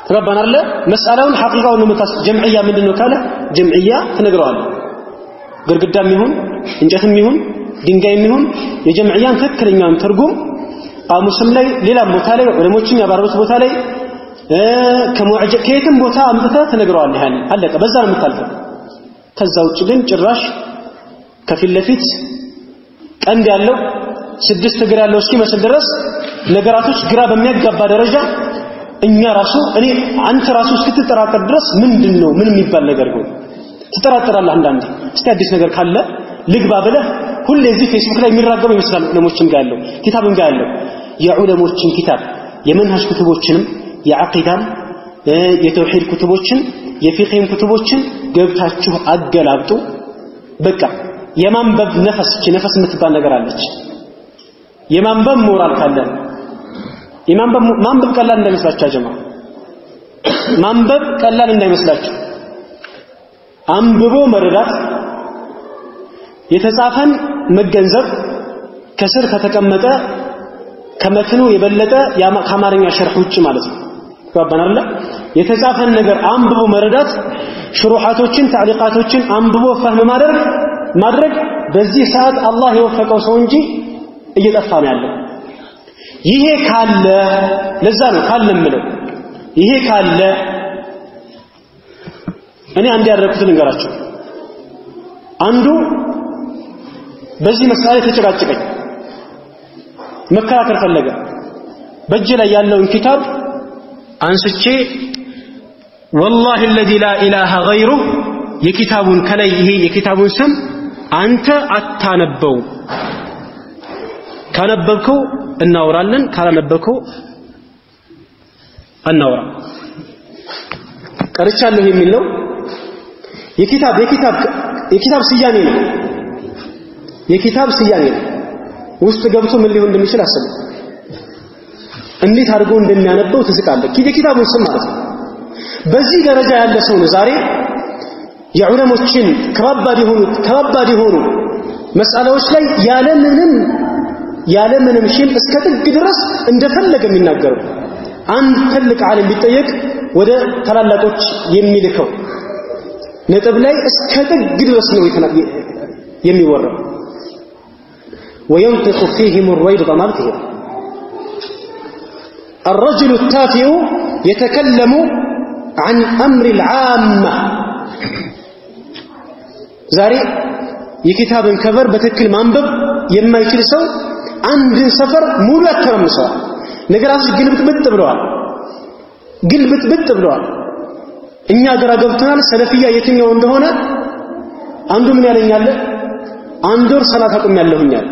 ተባባን አይደል መስአላውን ሐቂቃውን ነው መታስ ጀምዕያ ምንድነው ካለ ጀምዕያ ተነግረዋል ግርግዳም ይሁን እንጨትም ይሁን ድንጋይም ይሁን የጀምዕያን ትክክለኛውን ትርጉም ቃሙስም ላይ ሌላ ቦታ ላይ ዑለሞችን ያባረሩት ቦታ ላይ ከየትም ቦታ አምጥታ ተነግረዋል ይሄን አለቀ በዛ ነው የምታልፈው ከዛ ውጭ ግን ጭራሽ ከፊት ለፊት ቀንድ ያለው ስድስት እግር ያለው እስኪመስል ድረስ ነገራቶች ግራ በሚያጋባ ደረጃ እኛ ራሱ አንተ ራሱ እስክትጠራጠር ድረስ ምንድነው ምን የሚባል ነገር ነው ትጠራጠራለህ አንዳንዴ እስቲ አዲስ ነገር ካለ ልግባ ብለህ ሁሌ እዚህ ፌስቡክ ላይ የሚራገበው ይመስላል ዑለሞችን ጋር ያለው ኪታብን ጋር ያለው የዑለሞችን ኪታብ የመንሃጅ ኩቱቦችንም የአቂዳም የተውሂድ ኩቱቦችን የፊቅህም ኩቱቦችን ገብታችሁ አገላብጡ በቃ የማንበብ ነፍስ የምትባል ነገር አለች የማንበብ ሞራል ካለ ማንበብ ቀላል እንዳይመስላችሁ ጀማ ማንበብ ቀላል እንዳይመስላችሁ አንብቦ መረዳት የተጻፈን መገንዘብ ከስር ከተቀመጠ ከመትኑ የበለጠ ከአማርኛ ሸርህ ውጭ ማለት ነው ተባባናል የተጻፈን ነገር አንብቦ መረዳት ሽሩሃቶችን ታዕሊቃቶችን አንብቦ ፈህም ማድረግ በዚህ ሰዓት አላህ የወፈቀው ሰው እንጂ እየጠፋ ነው ያለው ይሄ ካለ ለዛ ነው ካለምለው ይሄ ካለ እኔ አንድ ያደረኩት ልንገራችሁ አንዱ በዚህ መስአላ ተጨቃጨቀኝ መከራከር ፈለገ በእጅ ላይ ያለውን ኪታብ አንስቼ والله الذي لا اله غيره የኪታቡን ከላይ ይሄ የኪታቡን ስም አንተ አታነበው ካነበብከው እናወራለን ካላነበብከው አናወራ ቀርቻለሁ የሚል ነው የኪታብ ስያሜ ነው የኪታብ ስያሜ ነው ውስጥ ገብቶ ምን ሊሆን እንደሚችል አስቡ እንዴት አድርጎ እንደሚያነበው ትዝቃለህ የኪታቡን ስም ማለት ነው በዚህ ደረጃ ያለ ሰው ነው ዛሬ የዑለሞችን ከባባድ የሆኑ መስአላዎች ላይ ያለምንም ሽም እስከ ጥግ ድረስ እንደፈለገ የሚናገረው አንድ ትልቅ ዓለም ቢጠየቅ ወደ ታላላቆች የሚልከው ነጥብ ላይ እስከ ጥግ ድረስ ነው የሚወራው وينطق فيهم الرويبض مالته الرجل التافه يتكلم عن أمر العامة زاري የኪታብ ከቨር በትክክል ማንበብ የማይችል ሰው አንድን ሰፈር ሙሉ ያተረምሰዋል ነገራቶች ግልብጥ ብለዋል እኛ ግራ ገብቶናል ሰለፊያ የትኛው እንደሆነ አንዱ ምን ያለኛል አንድ ወር ሰላት አቁም ያለሁኛል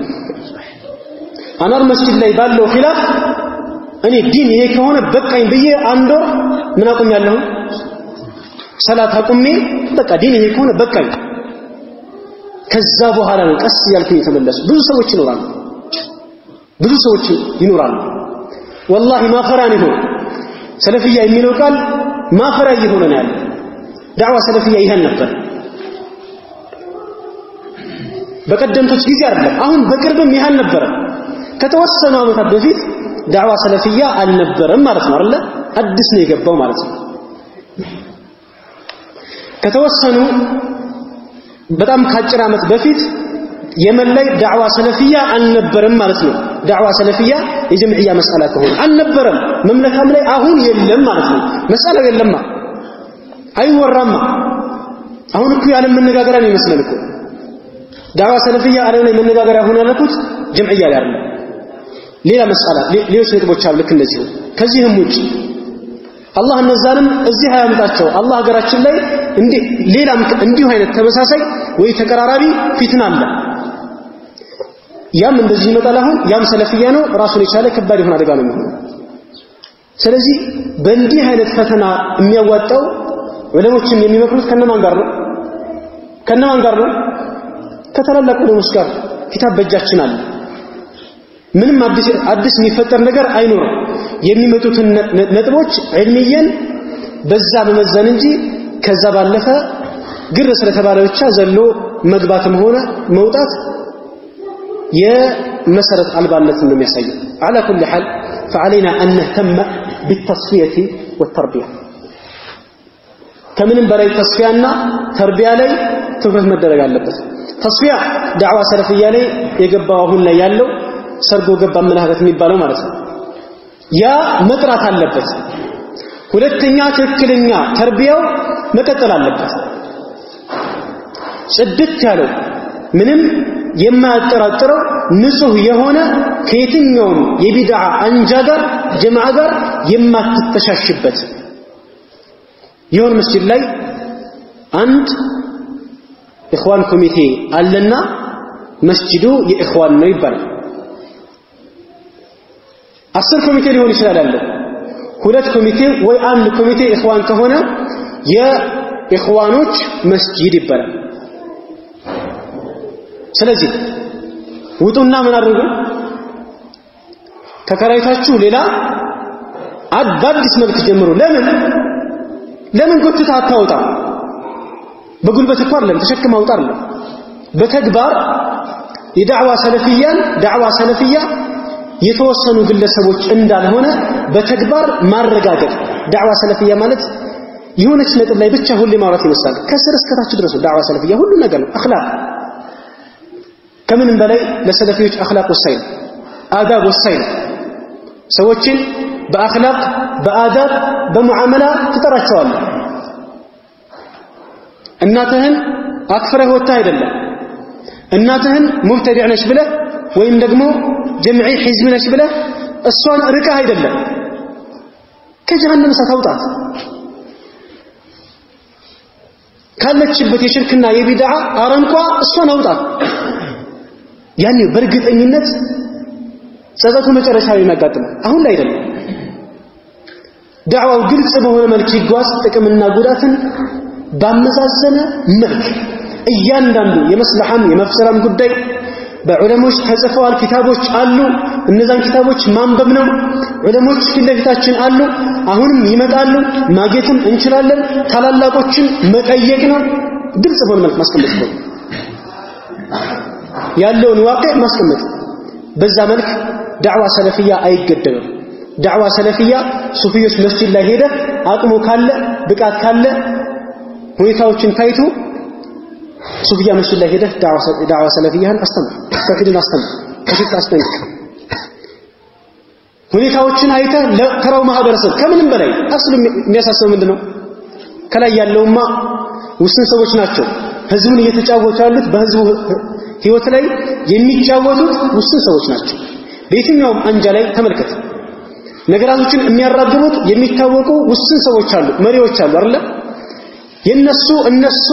አናር መስጊድ ላይ ባለው ኺላፍ እኔ ዲን ይሄ ከሆነ በቃኝ ብዬ አንድ ወር ምን አቁም ያለሁ ሰላት አቁሜ በቃ ዲን ይሄ ከሆነ በቃኝ ከዛ በኋላ ነው ቀስ ያልኩኝ ተመለሱ ብዙ ሰዎች ይኖራሉ والله ማፈራን ይሆን ሰለፊያ የሚለው ቃል ማፈራ ይሆነ ነው ያለው ዳዕዋ ሰለፊያ ይሄን ነበር በቀደምቶች ጊዜ አይደለም አሁን በቅርብም ይሄን ነበር ከተወሰኑ ዓመታት በፊት ዳዕዋ ሰለፊያ አልነበረም ማለት ነው አይደል አዲስ ነው የገባው ማለት ነው ከተወሰኑ በጣም ካጭር ዓመት በፊት የመን ላይ ዳዕዋ ሰለፊያ አልነበረም ማለት ነው ዳዕዋ ሰለፊያ የጀምዕያ መስአላ ከሆነ አልነበረም መምለካም ላይ አሁን የለም ማለት ነው መስአላው የለማ አይወራማ አሁን እኮ ያለ መነጋገሪያ ነው ይመስላል እኮ ዳዕዋ ሰለፊያ ዓለም ላይ መነጋገሪያ ሆነ ያለኩት ጀምዕያ ላይ አይደለም ሌላ መስአላ ሌሎች ነጥቦች አሉ ልክ እንደዚህ ከዚህም ውጪ አላህ እነዛንም እዚህ ያመጣቸው አላህ ሀገራችን ላይ ሌላም እንዲሁ አይነት ተመሳሳይ ወይ ተቀራራቢ ፊትና አለ ያም እንደዚህ ይመጣል አሁን ያም ሰለፊያ ነው ራሱን የቻለ ከባድ የሆነ አደጋ ነው የሚሆነው ስለዚህ በእንዲህ አይነት ፈተና የሚያዋጣው ዑለሞችን የሚመክሩት ከነማን ጋር ነው ከተላላቁ ዑለሞች ጋር ኪታብ በእጃችን አለ ምንም አዲስ የሚፈጠር ነገር አይኖርም የሚመጡትን ነጥቦች ዒልሚየን በዛ በመዘን እንጂ ከዛ ባለፈ ግር ስለተባለ ብቻ ዘሎ መግባትም ሆነ መውጣት የመሰረት አልባነት ነው የሚያሳየው على كل حال فعلينا ان نهتم بالتصفيه والتربيه ከምንም በላይ ተስፊያና ተርቢያ ላይ ትኩረት መደረግ አለበት ተስፊያ ዳዕዋ ሰለፊያ ላይ የገባው አሁን ላይ ያለው ሰርጎ ገባ መላህበት የሚባለው ማለት ነው ያ መጥራት አለበት ሁለተኛ ትክክለኛ ተርቢያው መቀጠል አለበት ጽድት ያለው ምንም የማያጠራጥረው ንጹህ የሆነ ከየትኛውም የቢድዓ አንጃ ጋር ጀማዓ ጋር የማትተሻሽበት የሆነ መስጂድ ላይ አንድ ኢኽዋን ኮሚቴ አለና መስጂዱ የኢኽዋን ነው ይባላል 10 ኮሚቴ ሊሆን ይችላል አለ ሁለት ኮሚቴ ወይ አንድ ኮሚቴ ኢኽዋን ከሆነ የኢኽዋኖች መስጂድ ይባላል ስለዚህ ውጡና ምን አድርጉ ተከራይታችሁ ሌላ አዲስ መልክ ጀምሩ ለምን ጎትታ አታውጣ በጉልበት እኮ አይደለም ተሸክማ አውጣ አይደለም በተግባር ዳዕዋ ሰለፊያ የተወሰኑ ግለሰቦች እንዳልሆነ በተግባር ማረጋገጥ ዳዕዋ ሰለፊያ ማለት የሆነች ነጥብ ላይ ብቻ ሁሌ ማውራት ይመስላል ከስር እስከ ታች ድረስ ዳዕዋ ሰለፊያ ሁሉ ነገር ነው አኽላቅ ከምንም በላይ ለሰለፊዎች አኽላቅ ወሳኝ አዳብ ወሳኝ ሰዎችን በአኽላቅ በአዳብ በሙዓመላ ትጠራቸዋለህ እናትህን አክፍረህ ወጣ አይደለም እናትህን ሙብተዲዕ ነሽ ብለህ ወይም ደግሞ ጀምዒ ሒዝብ ነሽ ብለህ እሷን ርቀህ አይደለም ከጀሃነም ሳታውጣት ካለችበት የሽርክና የቢድዓ አረንቋ እሷን አውጣት ያኔ በእርግጠኝነት ጸጸቱ መጨረሻ ላይ የሚያጋጥመው አሁን ላይ አይደለም ዳዕዋው ግልጽ በሆነ መልክ ይጓዝ ጥቅምና ጉዳትን ባመዛዘነ መልክ እያንዳንዱ የመስለሐም የመፍሰራም ጉዳይ በዑለሞች ተጽፈዋል ኪታቦች አሉ እነዛን ኪታቦች ማንበብ ነው ዑለሞች ፊትለፊታችን አሉ አሁንም ይመጣሉ ማግኘትም እንችላለን ታላላቆችን መጠየቅ ነው ግልጽ በሆነ መልክ ማስቀመጥ ነው ያለውን ዋቂዕ ማስቀመጥ በዛ መልክ ዳዕዋ ሰለፊያ አይገደብም ዳዕዋ ሰለፊያ ሱፊዮች መስጂድ ላይ ሄደ አቅሙ ካለ ብቃት ካለ ሁኔታዎችን ታይቶ ሱፊያ መስጂድ ላይ ሄደህ ዳዕዋ ሰለፊያን አስተምር ተውሂድን አስተምር ከሽርክ አስጠንቅቅ ሁኔታዎችን አይተህ ለተራው ማህበረሰብ ከምንም በላይ አስሉ የሚያሳስበው ምንድነው ከላይ ያለውማ ውስን ሰዎች ናቸው ህዝቡን እየተጫወቱ ያሉት በህዝቡ ህይወት ላይ የሚጫወቱት ውስን ሰዎች ናቸው በየትኛውም አንጃ ላይ ተመልከት ነገራቶችን የሚያራግቡት የሚታወቁ ውስን ሰዎች አሉ መሪዎች አሉ አይደል እነሱ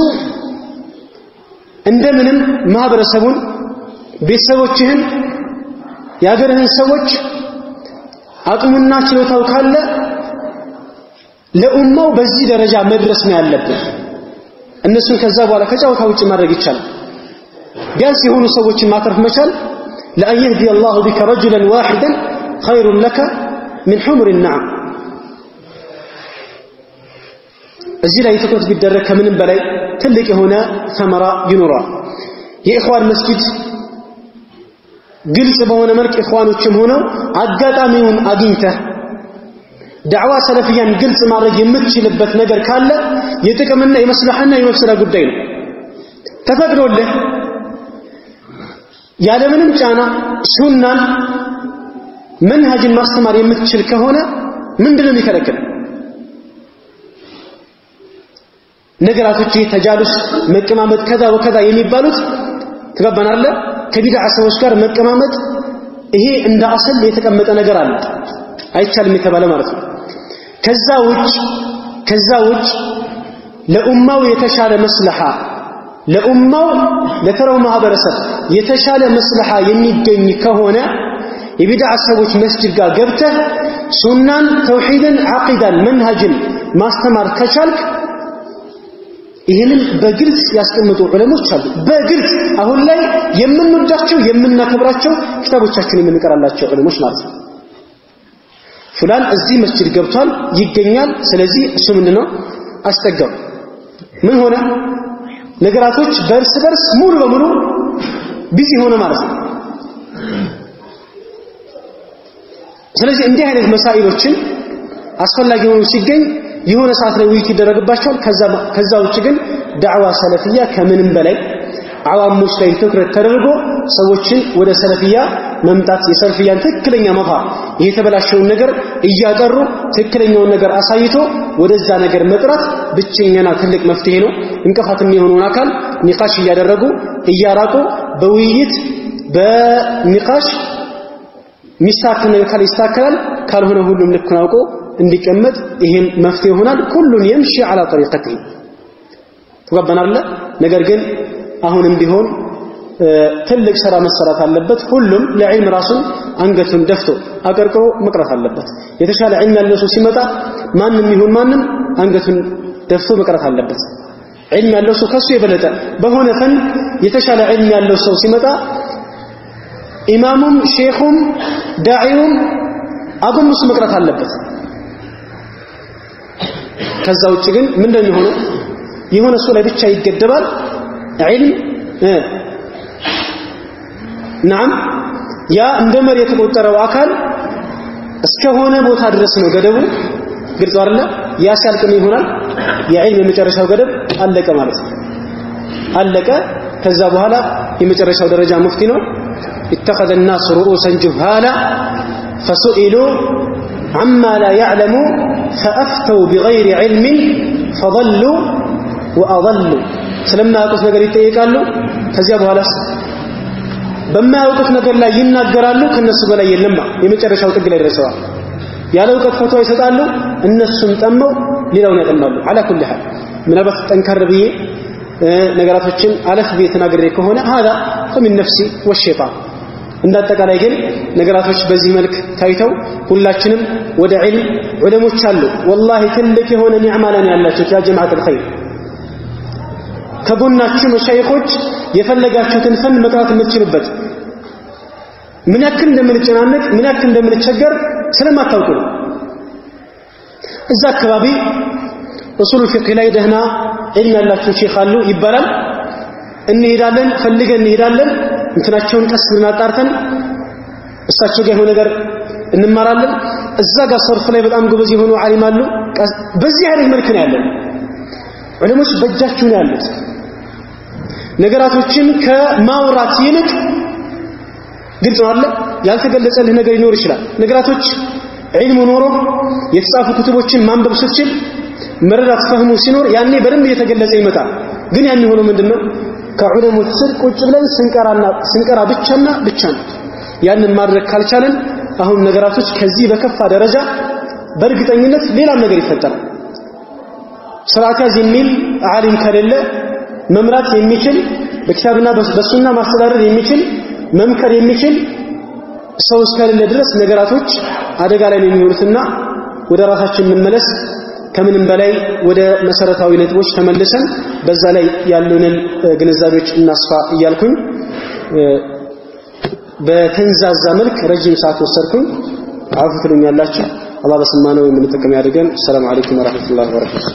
እንደምንም ማህበረሰቡን ቤተሰቦችህን ያገርህን ሰዎች አቅሙና ችሎታው ካለ ለኡማው በዚህ ደረጃ መድረስ ነው ያለበት እነሱን ከዛ በኋላ ከጫውታ ውጪ ማድረግ ይቻላል ቢያንስ የሆኑ ሰዎችን ማትረፍ መቻል لأن يهدي الله بك رجلا واحدا خير لك من حمر النعم እዚህ ላይ ትኩረት ቢደረግ ከምንም በላይ ትልቅ የሆነ ثمራ ይኖራል የኢኽዋን መስጊድ ግልጽ በሆነ መልኩ ኢኽዋኖችም ሆነው አጋጣሚውን አግኝተህ ዳዕዋ ሰለፊያን ግልጽ ማድረግ የምትችልበት ነገር ካለ የጥቅምና የመስለሐና የመፍሰላ ጉዳይ ነው ተፈቅዶልህ ያለምንም ጫና ሱናን መንሃጅን ማስተማር የምትችል ከሆነ ምንድነው የሚከለክል ነገራቶች ተጃሉስ መቀማመጥ ከዛ ወከዛ የሚባሉት ተገባናል ከቢድዓ ሰዎች ጋር መቀማመጥ ይሄ እንደ አሰል የተቀመጠ ነገር አለ አይቻልም የተባለ ማለት ነው ከዛ ውጭ ለኡማው የተሻለ መስለሐ ለኡማው ለተራው ማህበረሰብ የተሻለ መስለሐ የሚገኝ ከሆነ የቢድዓ ሰዎች መስጂድ ጋር ገብተህ ሱናን ተውሂድን አቂዳን መንሃጅን ማስተማር ከቻልክ ይሄንን በግልጽ ያስቀምጡ ዑለሞች አሉ በግልጽ አሁን ላይ የምንወዳቸው የምናከብራቸው ክታቦቻችን የምንቀራላቸው ዑለሞች ማለት ነው ፍላን እዚህ መስጂድ ገብቷል ይገኛል ስለዚህ እሱ ምንድነው አስጠጋው ምን ሆነ ነገራቶች በርስ ሙሉ በሙሉ ቢዚ ሆነ ማለት ነው ስለዚህ እንዲህ አይነት መሳኢሎችን አስፈላጊ ሆኖ ሲገኝ የሆነ ሰዓት ላይ ውይይት ይደረግባቸዋል ከዛ ውጭ ግን ዳዕዋ ሰለፊያ ከምንም በላይ አዋሙስ ላይ ትኩረት ተደርጎ ሰዎችን ወደ ሰለፊያ መምጣት የሰለፊያን ትክክለኛ መፋ የተበላሸውን ነገር እያቀሩ ትክክለኛውን ነገር አሳይቶ ወደዛ ነገር መጥራት ብቸኛና ትልቅ መፍትሄ ነው እንቅፋት የሚሆነውን አካል ኒቃሽ እያደረጉ እያራቁ በውይይት በኒቃሽ ሚስታከነ ካልይስተካከል ካልሆነ ሁሉም ልክ ነው አውቆ እንዲቀመጥ ይሄን መፍትሄ ይሆናል ሁሉን يمشي على طريقته ተቀበናል ነገር ግን አሁንም ቢሆን ትልቅ ስራ መሰራት አለበት ሁሉም ለዒልም ራሱን አንገቱን ደፍቶ አቀርቅሮ መቅረት አለበት የተሻለ ዒልም ያለው ሰው ሲመጣ ማንንም ይሁን ማንንም አንገቱን ደፍቶ መቅረት አለበት ዒልም ያለው ሰው ከሱ የበለጠ በሆነ ፈን የተሻለ ዒልም ያለው ሰው ሲመጣ ኢማሙም ሼኹም ዳዒውም አጎንብሶ መቅረት አለበት ከዛ ውጭ ግን ምንድነው የሚሆነው የሆነ ሰው ላይ ብቻ ይገደባል ዒልም نعم ያ እንደ መሪ የተቆጠረው አካል እስከሆነ ቦታ ድረስ ነው ገደቡ ግልጽ አይደለ ያ ሲያልቅም ይሆናል የዒልም የመጨረሻው ገደብ አለቀ ማለት ነው አለቀ ከዛ በኋላ የመጨረሻው ደረጃ ሙፍቲ ነው اتخذ الناس رؤوسا جهالا فسئلوا عما لا يعلموا فافتوا بغير علم فضلوا واضلوا ስለማ ያውቁት ነገር ይጠይቃሉ ከዚያ በኋላ በማያውቁት ነገር ላይ ይናገራሉ ከነሱ በላይ የለማ የመጨረሻው ጥግ ላይ ደርሰዋል ያለ ዕውቀት ፈትዋ ይሰጣሉ እነሱም ጠመው ሌላውን ያጠማሉ على كل حال ምናልባት ጠንከር ብዬ ነገራቶችን አለፍ ቤት ተናግሬ ከሆነ هذا فمن نفسي والشيطان እንዳጠቃላይ ግን ነገራቶች በዚህ መልክ ታይተው ሁላችንም ወደ ዒልም ዑለሞች አሉ والله ትልቅ የሆነ ኒዕማ ላይ ያላችሁ ያ ጀማዓት الخير ከጎናችሁ መሻይኾች የፈለጋችሁትን ፈን መቅራት የምትችሉበት ምን ያክል እንደምንጨናነቅ ምን ያክል እንደምንቸገር ስለማታውቁ ነው እዛ አካባቢ ኡሱል ፊቅህ ላይ ደህና ዒልም ያላችሁ ሼኽ አሉ ይባላል እንሄዳለን ፈልገን እንሄዳለን እንትናቸውን ቀስ ብለን አጣርተን እስታቸው ጋር የሆነ ነገር እንማራለን እዛ ጋር ሰርፍ ላይ በጣም ጎበዝ የሆኑ ዓሊም አሉ በዚህ አይነት መልክ ነው ያለው ዑለሞች በእጃችሁ ነው ያሉት ነገራቶችን ከማውራት ይልቅ ግልጽ ነው አለ ያልተገለጸልህ ነገር ይኖር ይችላል ነገራቶች ዒልሙ ኖሮ የተጻፉ ኩቱቦችን ማንበብ ስትችል መረዳት ፈህሙ ሲኖር ያኔ በደንብ እየተገለጸ ይመጣል ግን ያን ሆኖ ምንድነው ከዑለሞች ስር ቁጭ ብለን ስንቀራ ብቻና ብቻ ነው ያንን ማድረግ ካልቻለን አሁን ነገራቶች ከዚህ በከፋ ደረጃ በእርግጠኝነት ሌላ ነገር ይፈጠራል ስርዓት የሚል ዓሊም ከሌለ መምራት የሚችል በኪታብና በሱና ማስተዳደር የሚችል መምከር የሚችል ሰው እስከሌለ ድረስ ነገራቶች አደጋ ላይ ነው የሚሆኑትና ወደ ራሳችን እንመለስ ከምንም በላይ ወደ መሰረታዊ ነጥቦች ተመልሰን በዛ ላይ ያሉንን ግንዛቤዎች እናስፋ እያልኩኝ በተንዛዛ መልክ ረጅም ሰዓት ወሰድኩኝ አፉ ትሉኛላችሁ አላህ በሰማነው የምንጠቀም ያድርገን ሰላም አለይኩም ወራህመቱላሂ ወበረካቱ